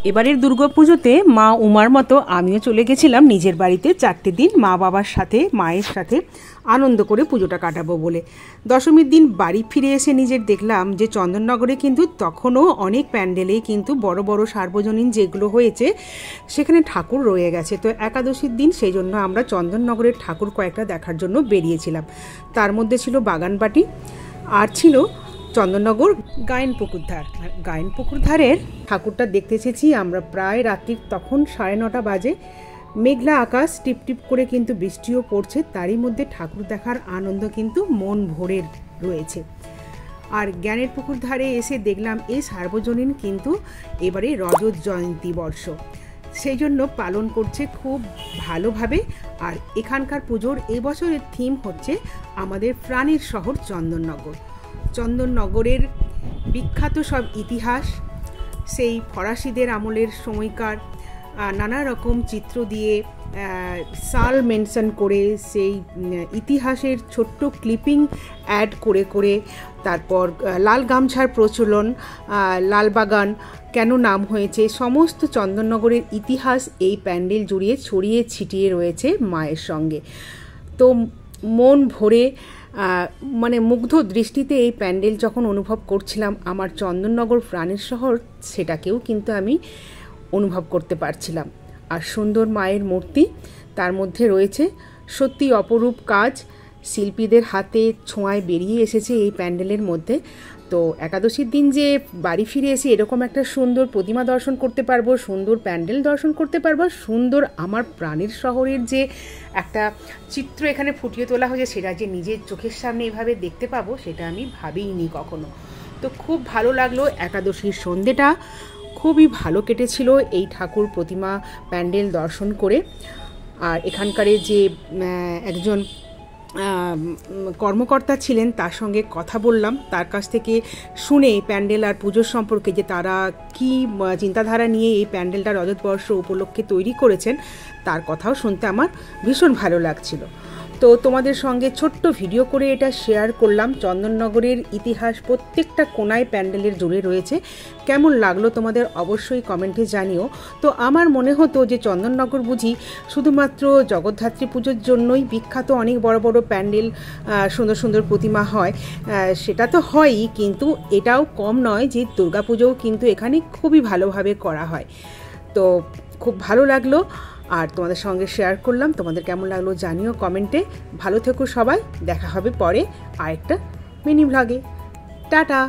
এবারের দুর্গাপুজোতে মা উমার মতো আমিও চলে গেছিলাম নিজের বাড়িতে 4টে দিন মা বাবার সাথে মায়ের সাথে আনন্দ করে পুজোটা কাটাবো বলে। দশমীর দিন বাড়ি ফিরে এসে নিজের দেখলাম যে চন্দননগরে কিন্তু তখনও অনেক প্যান্ডেলেই কিন্তু বড় বড় সার্বজনীন যেগুলো হয়েছে সেখানে ঠাকুর রয়ে গেছে। তো একাদশীর দিন সেই জন্য আমরা চন্দননগরের ঠাকুর কয়েকটা দেখার জন্য বেরিয়েছিলাম। তার মধ্যে ছিল বাগানবাটি আর ছিল চন্দননগর গায়েনপুকুর ধার। আর গায়েনপুকুর ধারের ঠাকুরটা দেখতে এসেছি আমরা প্রায় রাত্রি, তখন 9:30 বাজে। মেঘলা আকাশ, টিপ টিপ করে কিন্তু বৃষ্টিও পড়ছে, তারই মধ্যে ঠাকুর দেখার আনন্দ কিন্তু মন ভরে রয়েছে। আর জ্ঞানের পুকুর ধারে এসে দেখলাম এই সার্বজনীন কিন্তু এবারে রজত জয়ন্তী বর্ষ, সেই জন্য পালন করছে খুব ভালোভাবে। আর এখানকার পুজোর এবছরের থিম হচ্ছে আমাদের প্রাণের শহর চন্দননগর। চন্দননগরের বিখ্যাত সব ইতিহাস, সেই ফরাসিদের আমলের সময়কার নানা রকম চিত্র দিয়ে সাল মেনশন করে সেই ইতিহাসের ছোট্ট ক্লিপিং অ্যাড করে করে, তারপর লাল গামছার প্রচলন, লালবাগান কেন নাম হয়েছে, সমস্ত চন্দননগরের ইতিহাস এই প্যান্ডেল জুড়িয়ে ছড়িয়ে ছিটিয়ে রয়েছে মায়ের সঙ্গে। তো মন ভরে মানে মুগ্ধ দৃষ্টিতে এই প্যান্ডেল যখন অনুভব করছিলাম, আমার চন্দননগর প্রাণের শহর সেটাকেও কিন্তু আমি অনুভব করতে পারছিলাম। আর সুন্দর মায়ের মূর্তি, তার মধ্যে রয়েছে সত্যি অপরূপ কাজ, শিল্পীদের হাতে ছোঁয়ায় বেরিয়ে এসেছে এই প্যান্ডেলের মধ্যে। তো একাদশীর দিন যে বাড়ি ফিরে এসে এরকম একটা সুন্দর প্রতিমা দর্শন করতে পারবো, সুন্দর প্যান্ডেল দর্শন করতে পারবো, সুন্দর আমার প্রাণের শহরের যে একটা চিত্র এখানে ফুটিয়ে তোলা হয়েছে সেটা যে নিজের চোখের সামনে এভাবে দেখতে পাবো, সেটা আমি ভাবিনি কখনো। তো খুব ভালো লাগলো। একাদশীর সন্ধ্যেটা খুবই ভালো কেটেছিল এই ঠাকুর প্রতিমা প্যান্ডেল দর্শন করে। আর এখানকার যে একজন কর্মকর্তা ছিলেন তার সঙ্গে কথা বললাম, তার কাছ থেকে শুনে প্যান্ডেল আর পুজোর সম্পর্কে যে তারা কি চিন্তাধারা নিয়ে এই প্যান্ডেলটা রজতবর্ষ উপলক্ষে তৈরি করেছেন তার কথাও শুনতে আমার ভীষণ ভালো লাগছিল। তো তোমাদের সঙ্গে ছোট্ট ভিডিও করে এটা শেয়ার করলাম। চন্দননগরের ইতিহাস প্রত্যেকটা কোনায় প্যান্ডেলের জুড়ে রয়েছে। কেমন লাগলো তোমাদের অবশ্যই কমেন্টে জানিও। তো আমার মনে হতো যে চন্দননগর বুঝি শুধুমাত্র জগদ্ধাত্রী পুজোর জন্যই বিখ্যাত, অনেক বড় বড় প্যান্ডেল, সুন্দর সুন্দর প্রতিমা হয়, সেটা তো হয়ই, কিন্তু এটাও কম নয় যে দুর্গাপুজোও কিন্তু এখানে খুবই ভালোভাবে করা হয়। তো খুব ভালো লাগলো আর তোমাদের সঙ্গে শেয়ার করলাম। তোমাদের কেমন লাগলো জানিও কমেন্টে। ভালো থেকো সবাই, দেখা হবে পরে আরেকটা মিনি ভ্লগে। টাটা।